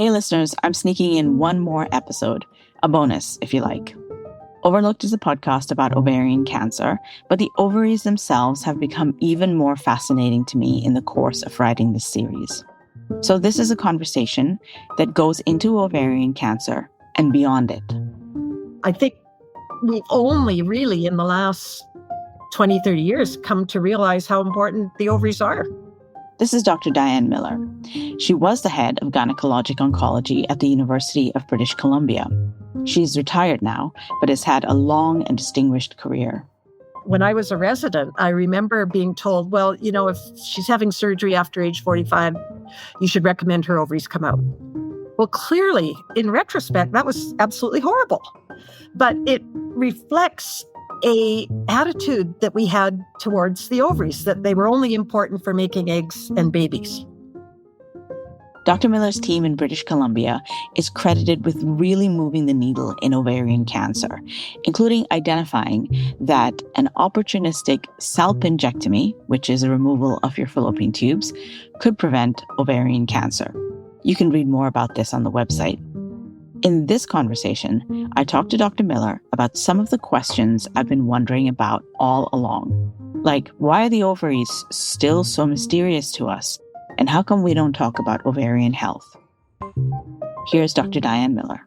Hey listeners, I'm sneaking in one more episode, a bonus if you like. Overlooked is a podcast about ovarian cancer, but the ovaries themselves have become even more fascinating to me in the course of writing this series. So this is a conversation that goes into ovarian cancer and beyond it. I think we've only really in the last 20, 30 years come to realize how important the ovaries are. This is Dr. Dianne Miller. She was the head of gynecologic oncology at the University of British Columbia. She's retired now, but has had a long and distinguished career. When I was a resident, I remember being told, well, if she's having surgery after age 45, you should recommend her ovaries come out. Well, clearly, in retrospect, that was absolutely horrible. But it reflects an attitude that we had towards the ovaries, that they were only important for making eggs and babies. Dr. Miller's team in British Columbia is credited with really moving the needle in ovarian cancer, including identifying that an opportunistic salpingectomy, which is a removal of your fallopian tubes, could prevent ovarian cancer. You can read more about this on the website. In this conversation, I talked to Dr. Miller about some of the questions I've been wondering about all along. Like, why are the ovaries still so mysterious to us? And how come we don't talk about ovarian health? Here's Dr. Dianne Miller.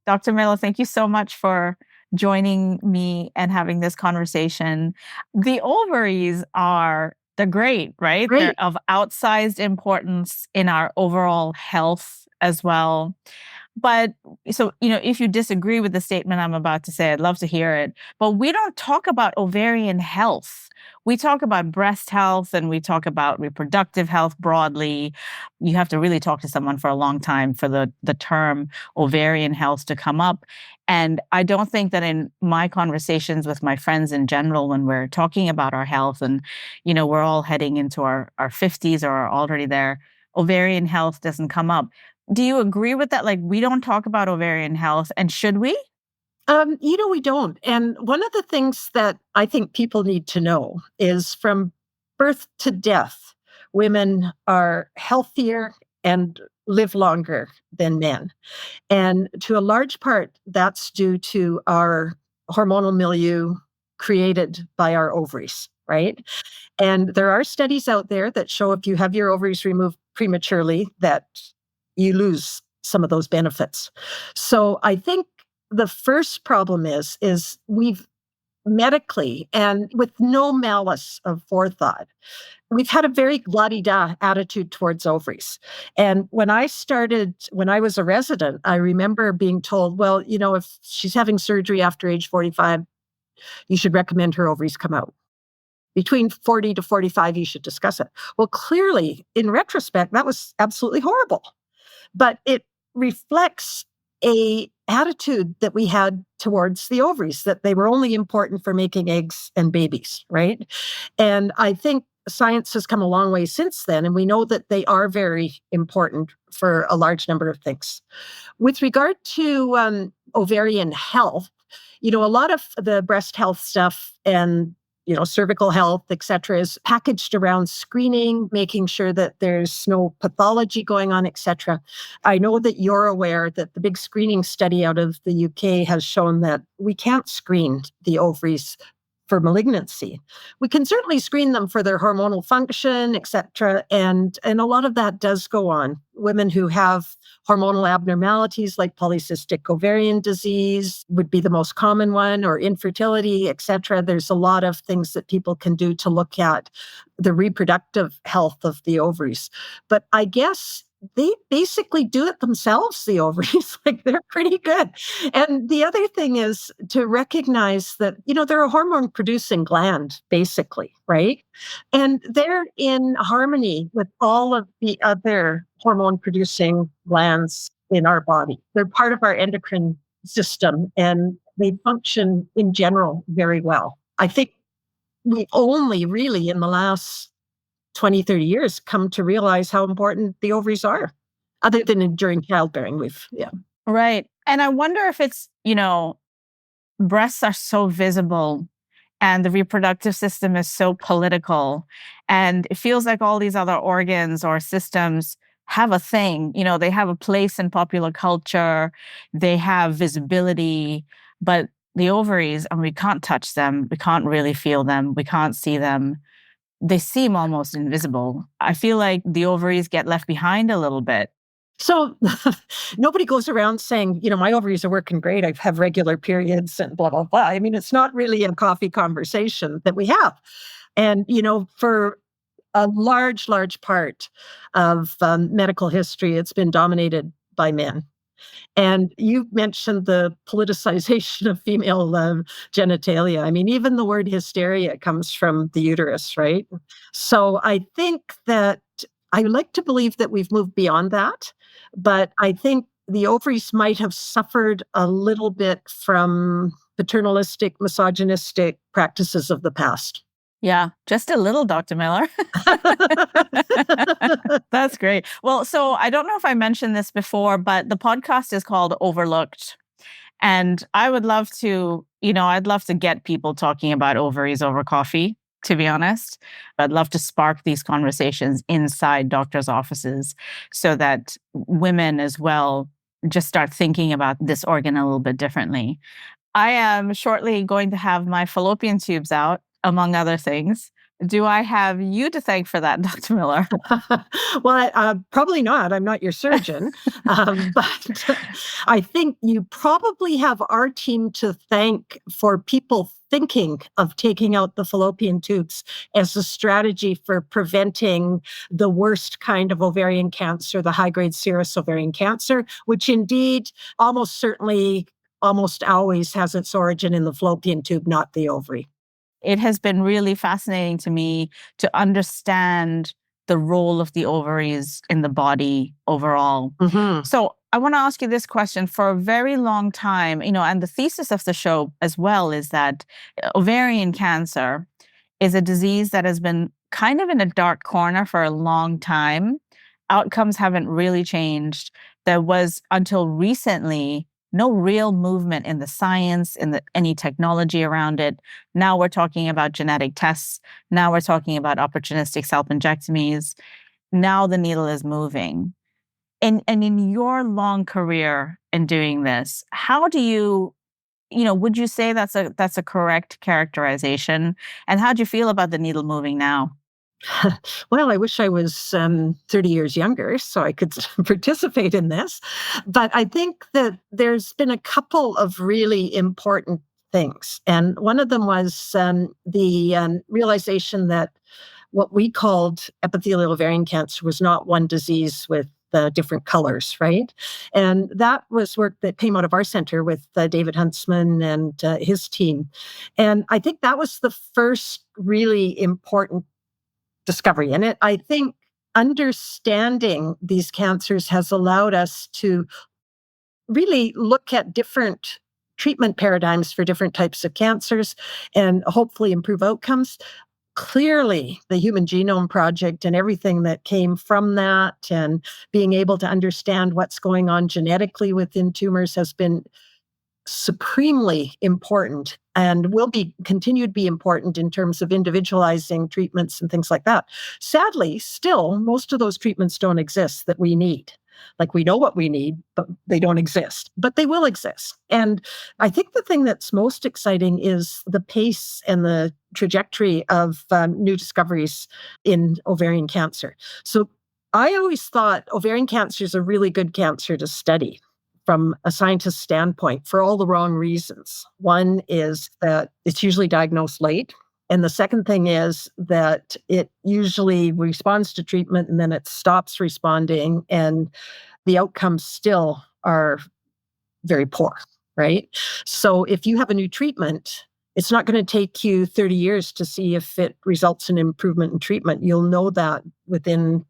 Dr. Miller, thank you so much for joining me and having this conversation. The ovaries they're great, right? Great. They're of outsized importance in our overall health as well. But so, if you disagree with the statement I'm about to say, I'd love to hear it. But we don't talk about ovarian health. We talk about breast health and we talk about reproductive health broadly. You have to really talk to someone for a long time for the term ovarian health to come up. And I don't think that in my conversations with my friends in general, when we're talking about our health and, we're all heading into our 50s or are already there, ovarian health doesn't come up. Do you agree with that? Like, we don't talk about ovarian health, and should we? We don't. And one of the things that I think people need to know is from birth to death, women are healthier and live longer than men. And to a large part, that's due to our hormonal milieu created by our ovaries, right? And there are studies out there that show if you have your ovaries removed prematurely, that you lose some of those benefits. So I think the first problem is we've medically and with no malice of forethought, we've had a very la-di-da attitude towards ovaries. And when I was a resident, I remember being told, well, if she's having surgery after age 45, you should recommend her ovaries come out. Between 40 to 45, you should discuss it. Well, clearly, in retrospect, that was absolutely horrible. But it reflects an attitude that we had towards the ovaries, that they were only important for making eggs and babies, right? And I think science has come a long way since then, and we know that they are very important for a large number of things. With regard to ovarian health, a lot of the breast health stuff and cervical health, et cetera, is packaged around screening, making sure that there's no pathology going on, et cetera. I know that you're aware that the big screening study out of the UK has shown that we can't screen the ovaries for malignancy. We can certainly screen them for their hormonal function, et cetera. And a lot of that does go on. Women who have hormonal abnormalities like polycystic ovarian disease would be the most common one, or infertility, et cetera. There's a lot of things that people can do to look at the reproductive health of the ovaries. But I guess they basically do it themselves, the ovaries. Like, they're pretty good. And the other thing is to recognize that, they're a hormone producing gland, basically, right? And they're in harmony with all of the other hormone producing glands in our body. They're part of our endocrine system and they function in general very well. I think we only really in the last 20, 30 years come to realize how important the ovaries are, other than during childbearing. Right. And I wonder if it's, breasts are so visible and the reproductive system is so political. And it feels like all these other organs or systems have a thing, they have a place in popular culture, they have visibility, but the ovaries, and we can't touch them, we can't really feel them, we can't see them. They seem almost invisible. I feel like the ovaries get left behind a little bit. So nobody goes around saying, my ovaries are working great. I have regular periods and blah, blah, blah. I mean, it's not really a coffee conversation that we have. And, for a large, large part of medical history, it's been dominated by men. And you mentioned the politicization of female genitalia. I mean, even the word hysteria comes from the uterus, right? So I think that I like to believe that we've moved beyond that, but I think the ovaries might have suffered a little bit from paternalistic, misogynistic practices of the past. Yeah, just a little, Dr. Miller. That's great. Well, so I don't know if I mentioned this before, but the podcast is called Overlooked. And I would love to, I'd love to get people talking about ovaries over coffee, to be honest. I'd love to spark these conversations inside doctors' offices so that women as well just start thinking about this organ a little bit differently. I am shortly going to have my fallopian tubes out, among other things. Do I have you to thank for that, Dr. Miller? Well, probably not. I'm not your surgeon. But I think you probably have our team to thank for people thinking of taking out the fallopian tubes as a strategy for preventing the worst kind of ovarian cancer, the high-grade serous ovarian cancer, which indeed almost certainly, almost always has its origin in the fallopian tube, not the ovary. It has been really fascinating to me to understand the role of the ovaries in the body overall. Mm-hmm. So I want to ask you this question. For a very long time, and the thesis of the show as well is that ovarian cancer is a disease that has been kind of in a dark corner for a long time. Outcomes haven't really changed. There was, until recently, no real movement in the science, in any technology around it. Now we're talking about genetic tests. Now we're talking about opportunistic self-injectomies. Now the needle is moving. And in your long career in doing this, how do you, would you say that's a correct characterization? And how do you feel about the needle moving now? Well, I wish I was 30 years younger so I could participate in this. But I think that there's been a couple of really important things. And one of them was the realization that what we called epithelial ovarian cancer was not one disease with different colors, right? And that was work that came out of our center with David Huntsman and his team. And I think that was the first really important discovery. And I think understanding these cancers has allowed us to really look at different treatment paradigms for different types of cancers and hopefully improve outcomes. Clearly, the Human Genome Project and everything that came from that and being able to understand what's going on genetically within tumors has been supremely important and will be continue to be important in terms of individualizing treatments and things like that. Sadly, still, most of those treatments don't exist that we need. Like we know what we need, but they don't exist, but they will exist. And I think the thing that's most exciting is the pace and the trajectory of new discoveries in ovarian cancer. So I always thought ovarian cancer is a really good cancer to study from a scientist's standpoint for all the wrong reasons. One is that it's usually diagnosed late. And the second thing is that it usually responds to treatment and then it stops responding and the outcomes still are very poor, right? So if you have a new treatment, it's not going to take you 30 years to see if it results in improvement in treatment. You'll know that within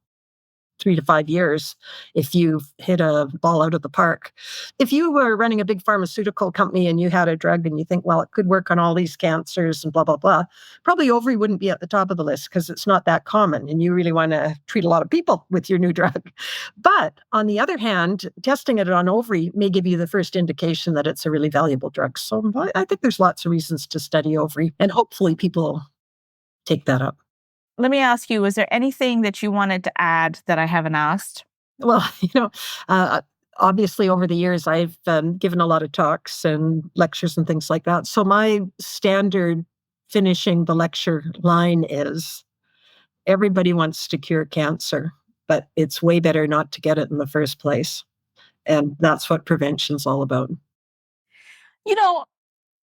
3 to 5 years if you hit a ball out of the park. If you were running a big pharmaceutical company and you had a drug and you think, well, it could work on all these cancers and blah, blah, blah, probably ovary wouldn't be at the top of the list because it's not that common and you really want to treat a lot of people with your new drug. But on the other hand, testing it on ovary may give you the first indication that it's a really valuable drug. So I think there's lots of reasons to study ovary, and hopefully people take that up. Let me ask you, was there anything that you wanted to add that I haven't asked? Well, uh, obviously over the years, I've given a lot of talks and lectures and things like that. So my standard finishing the lecture line is everybody wants to cure cancer, but it's way better not to get it in the first place. And that's what prevention's all about. You know,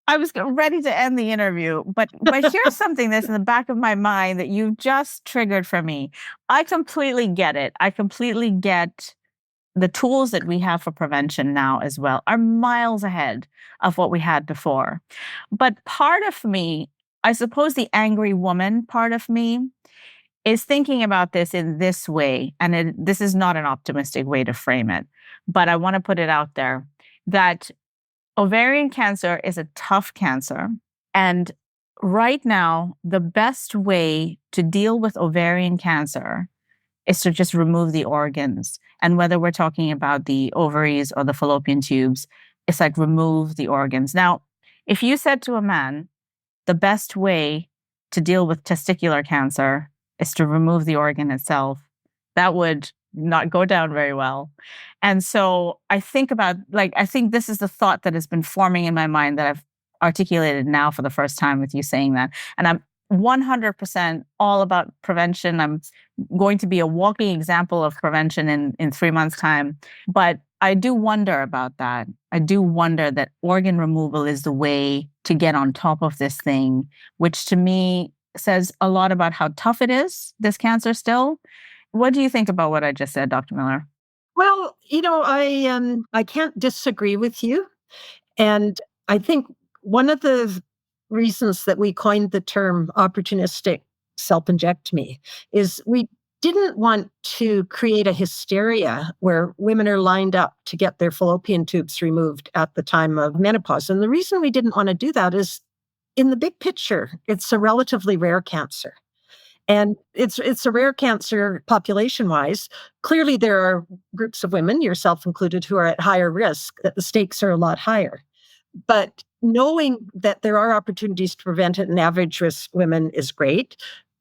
I was ready to end the interview, but here's something that's in the back of my mind that you just triggered for me. I completely get it. I completely get the tools that we have for prevention now as well are miles ahead of what we had before. But part of me, I suppose the angry woman part of me, is thinking about this in this way. And this is not an optimistic way to frame it, but I want to put it out there that ovarian cancer is a tough cancer. And right now, the best way to deal with ovarian cancer is to just remove the organs. And whether we're talking about the ovaries or the fallopian tubes, it's like remove the organs. Now, if you said to a man, the best way to deal with testicular cancer is to remove the organ itself, that would not go down very well. And so I think about, I think this is the thought that has been forming in my mind that I've articulated now for the first time with you saying that. And I'm 100% all about prevention. I'm going to be a walking example of prevention in 3 months' time. But I do wonder about that. I do wonder that organ removal is the way to get on top of this thing, which to me says a lot about how tough it is, this cancer still. What do you think about what I just said, Dr. Miller? Well, I can't disagree with you. And I think one of the reasons that we coined the term opportunistic self-injectomy is we didn't want to create a hysteria where women are lined up to get their fallopian tubes removed at the time of menopause. And the reason we didn't want to do that is in the big picture, it's a relatively rare cancer. And it's a rare cancer population-wise. Clearly, there are groups of women, yourself included, who are at higher risk, that the stakes are a lot higher. But knowing that there are opportunities to prevent it in average risk women is great.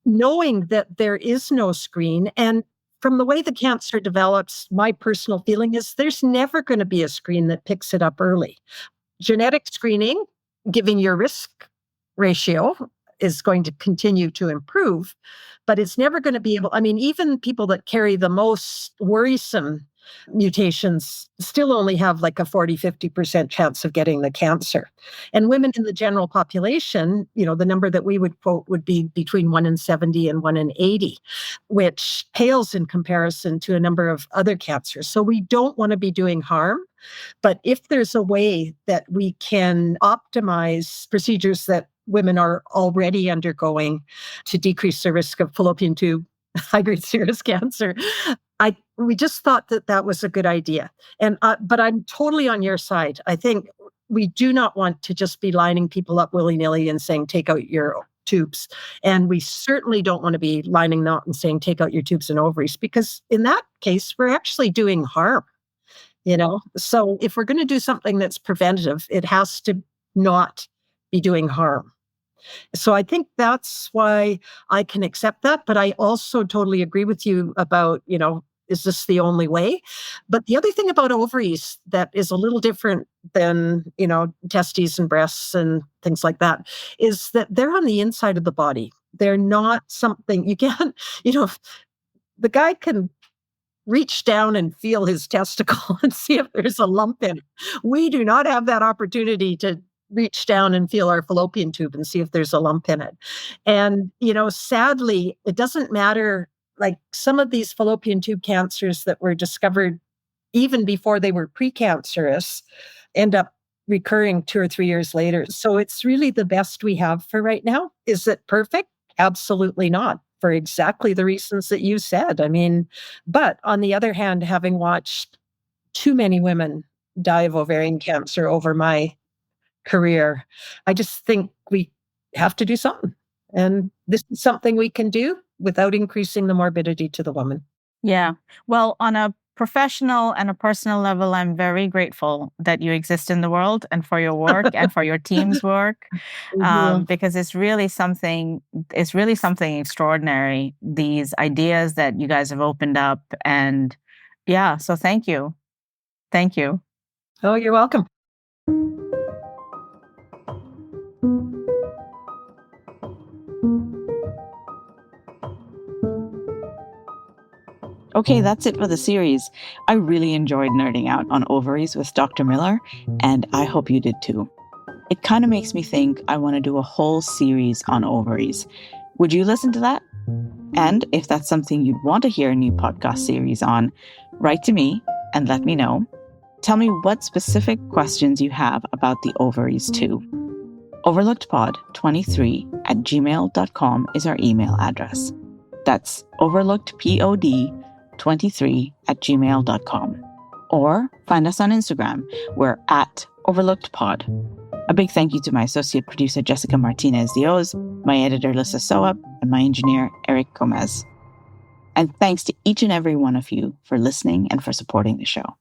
Knowing that there is no screen, and from the way the cancer develops, my personal feeling is there's never going to be a screen that picks it up early. Genetic screening, given your risk ratio, is going to continue to improve, but it's never going to be able, even people that carry the most worrisome mutations still only have like a 40-50% chance of getting the cancer. And women in the general population, the number that we would quote would be between 1 in 70 and 1 in 80, which pales in comparison to a number of other cancers. So we don't want to be doing harm. But if there's a way that we can optimize procedures that women are already undergoing to decrease the risk of fallopian tube high-grade serous cancer, we just thought that was a good idea. But I'm totally on your side. I think we do not want to just be lining people up willy-nilly and saying, take out your tubes. And we certainly don't want to be lining them up and saying, take out your tubes and ovaries, because in that case, we're actually doing harm. So if we're going to do something that's preventative, it has to not be doing harm. So I think that's why I can accept that. But I also totally agree with you about, is this the only way? But the other thing about ovaries that is a little different than, testes and breasts and things like that is that they're on the inside of the body. They're not something you can't, the guy can reach down and feel his testicle and see if there's a lump in it. We do not have that opportunity to reach down and feel our fallopian tube and see if there's a lump in it. And, sadly, it doesn't matter. Like some of these fallopian tube cancers that were discovered even before they were precancerous end up recurring 2 or 3 years later. So it's really the best we have for right now. Is it perfect? Absolutely not. for exactly the reasons that you said. I mean, but on the other hand, having watched too many women die of ovarian cancer over my career, I just think we have to do something. And this is something we can do without increasing the morbidity to the woman. Yeah. Well, on a professional and a personal level, I'm very grateful that you exist in the world and for your work and for your team's work, Mhm. because it's really something extraordinary, these ideas that you guys have opened up. And yeah, so thank you. Thank you. Oh, you're welcome. Okay, that's it for the series. I really enjoyed nerding out on ovaries with Dr. Miller, and I hope you did too. It kind of makes me think I want to do a whole series on ovaries. Would you listen to that? And if that's something you'd want to hear a new podcast series on, write to me and let me know. Tell me what specific questions you have about the ovaries too. overlookedpod23@gmail.com is our email address. That's overlookedpod23@gmail.com. Or find us on Instagram. We're at overlookedpod. A big thank you to my associate producer, Jessica Martinez-Diaz, my editor, Lissa Soap, and my engineer, Eric Gomez. And thanks to each and every one of you for listening and for supporting the show.